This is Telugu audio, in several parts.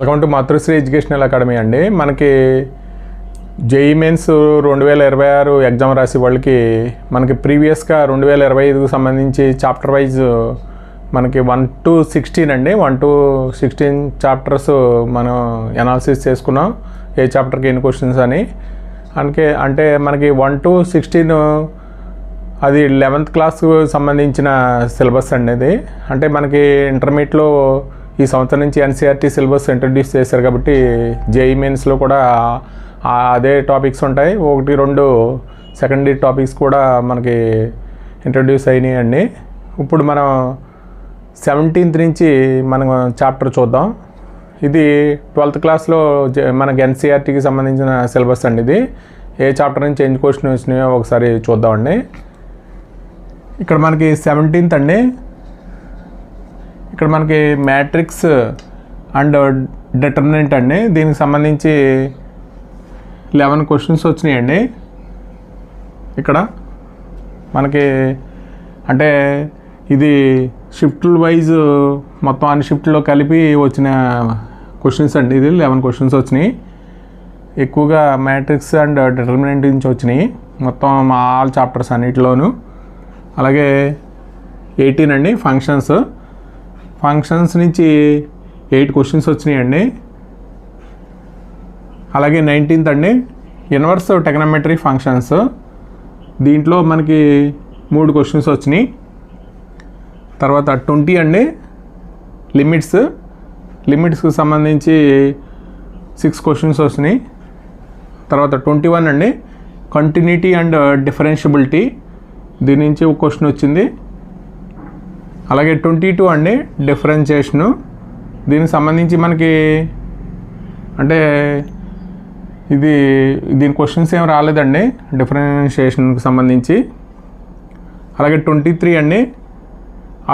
Welcome to Matrusri educational academy అండి. మనకి జేఈ మెయిన్స్ 2026 ఎగ్జామ్ రాసే వాళ్ళకి మనకి ప్రీవియస్గా 2025కు సంబంధించి చాప్టర్ వైజ్ మనకి 1 to 16 అండి, 1 to 16 చాప్టర్స్ మనం అనాలిసిస్ చేసుకున్నాం. ఏ చాప్టర్కి ఎన్ని క్వశ్చన్స్ అని. అంటే మనకి 1 to 16 అది 11th క్లాస్కు సంబంధించిన సిలబస్ అండి. ఇది అంటే మనకి ఇంటర్మీడియట్లో ఈ సంవత్సరం నుంచి ఎన్సీఆర్టీ సిలబస్ ఇంట్రడ్యూస్ చేశారు కాబట్టి జేఈ మెయిన్స్లో కూడా అదే టాపిక్స్ ఉంటాయి. 1-2 సెకండరీ టాపిక్స్ కూడా మనకి ఇంట్రడ్యూస్ అయినాయి అండి. ఇప్పుడు మనం 17th నుంచి మనం చాప్టర్ చూద్దాం. ఇది 12th క్లాస్లో మనకి ఎన్సీఆర్టీకి సంబంధించిన సిలబస్ అండి. ఇది ఏ చాప్టర్ నుంచి ఎన్ని క్వశ్చన్ వచ్చినాయో ఒకసారి చూద్దామండి. ఇక్కడ మనకి 17th అండి. ఇక్కడ మనకి మ్యాట్రిక్స్ అండ్ డిటర్మినెంట్ అండి. దీనికి సంబంధించి 11 క్వశ్చన్స్ వచ్చినాయండి. ఇక్కడ మనకి అంటే ఇది షిఫ్ట్ల వైజ్ మొత్తం అన్ని షిఫ్ట్లో కలిపి వచ్చిన క్వశ్చన్స్ అండి. ఇది 11 క్వశ్చన్స్ వచ్చినాయి. ఎక్కువగా మ్యాట్రిక్స్ అండ్ డిటర్మినెంట్ నుంచి వచ్చినాయి మొత్తం ఆల్ చాప్టర్స్ అన్నిటిలోనూ. అలాగే 18 అండి ఫంక్షన్స్ నుంచి 8 క్వశ్చన్స్ వచ్చినాయండి. అలాగే 19th అండి ఇన్వర్స్ ట్రిగోనోమెట్రీ ఫంక్షన్స్. దీంట్లో మనకి 3 క్వశ్చన్స్ వచ్చినాయి. తర్వాత 20 అండి లిమిట్స్కి సంబంధించి 6 క్వశ్చన్స్ వచ్చినాయి. తర్వాత 21 అండి కంటిన్యూటీ అండ్ డిఫరెన్షియబిలిటీ. దీని నుంచి ఒక క్వశ్చన్ వచ్చింది. అలాగే 22 అండి డిఫరెన్షియేషను. దీనికి సంబంధించి మనకి అంటే దీని క్వశ్చన్స్ ఏం రాలేదండి డిఫరెన్షియేషన్కి సంబంధించి. అలాగే 23 అండి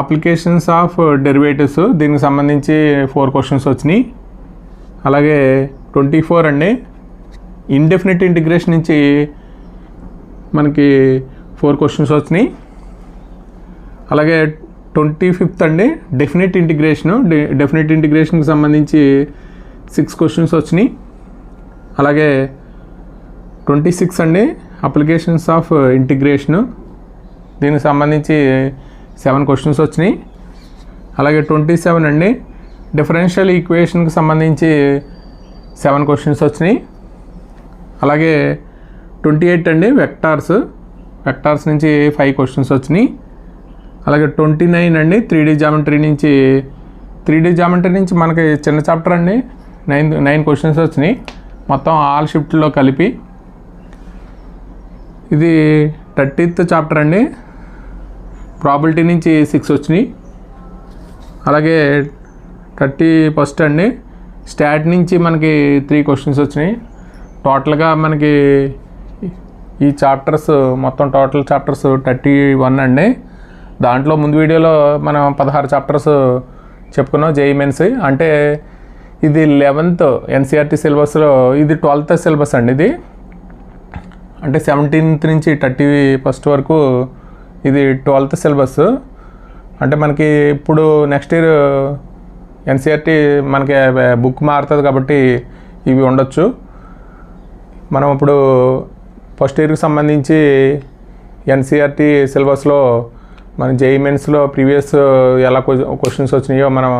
అప్లికేషన్స్ ఆఫ్ డెరివేటివ్స్. దీనికి సంబంధించి 4 క్వశ్చన్స్ వచ్చినాయి. అలాగే 24 అండి ఇండెఫినిట్ ఇంటిగ్రేషన్ నుంచి మనకి 4 క్వశ్చన్స్ వచ్చినాయి. అలాగే 25th అండి డెఫినిట్ ఇంటిగ్రేషన్కి సంబంధించి 6 క్వశ్చన్స్ వచ్చినాయి. అలాగే 26 అండి అప్లికేషన్స్ ఆఫ్ ఇంటిగ్రేషను. దీనికి సంబంధించి 7 క్వశ్చన్స్ వచ్చినాయి. అలాగే 27 అండి డిఫరెన్షియల్ ఈక్వేషన్కి సంబంధించి 7 క్వశ్చన్స్ వచ్చినాయి. అలాగే 28 అండి వెక్టార్స్ నుంచి 5 క్వశ్చన్స్ వచ్చినాయి. అలాగే 29 అండి 3D జామెట్రీ నుంచి మనకి చిన్న చాప్టర్ అండి 9 క్వశ్చన్స్ వచ్చినాయి మొత్తం ఆల్ షిఫ్ట్లో కలిపి. ఇది 30th చాప్టర్ అండి ప్రాబిలిటీ నుంచి 6 వచ్చినాయి. అలాగే 31st అండి స్టాట్ నుంచి మనకి 3 క్వశ్చన్స్ వచ్చినాయి. టోటల్గా మనకి ఈ చాప్టర్స్ మొత్తం టోటల్ చాప్టర్స్ 31 అండి. దాంట్లో ముందు వీడియోలో మనం 16 చాప్టర్స్ చెప్పుకున్నాం జేఈ మెయిన్స్. అంటే ఇది 11th ఎన్సీఆర్టీ సిలబస్లో ఇది 12th సిలబస్ అండి. ఇది అంటే 17th నుంచి 31st వరకు ఇది 12th సిలబస్. అంటే మనకి ఇప్పుడు నెక్స్ట్ ఇయర్ ఎన్సీఆర్టీ మనకి బుక్ మారుతుంది కాబట్టి ఇవి ఉండొచ్చు. మనం ఇప్పుడు ఫస్ట్ ఇయర్కి సంబంధించి ఎన్సీఆర్టీ సిలబస్లో మన జేఈ మెయిన్స్లో ప్రీవియస్ ఎలా క్వశ్చన్స్ వచ్చినాయో మనం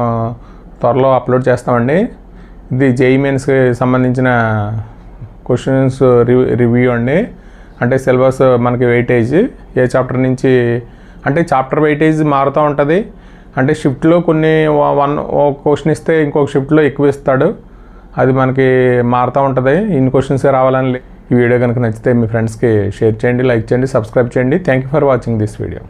త్వరలో అప్లోడ్ చేస్తామండి. ఇది జేఈ మెయిన్స్కి సంబంధించిన క్వశ్చన్స్ రివ్యూ అండి. అంటే సిలబస్ మనకి వెయిటేజ్ ఏ చాప్టర్ నుంచి అంటే చాప్టర్ వెయిటేజ్ మారుతూ ఉంటుంది. అంటే షిఫ్ట్లో కొన్ని ఒక క్వశ్చన్ ఇస్తే ఇంకొక షిఫ్ట్లో ఎక్కువ ఇస్తాడు. అది మనకి మారుతూ ఉంటుంది. ఇన్ని క్వశ్చన్సే రావాలని. ఈ వీడియో కనుక నచ్చితే మీ ఫ్రెండ్స్కి షేర్ చేయండి, లైక్ చేయండి, సబ్స్క్రైబ్ చేయండి. Thank you for watching this video.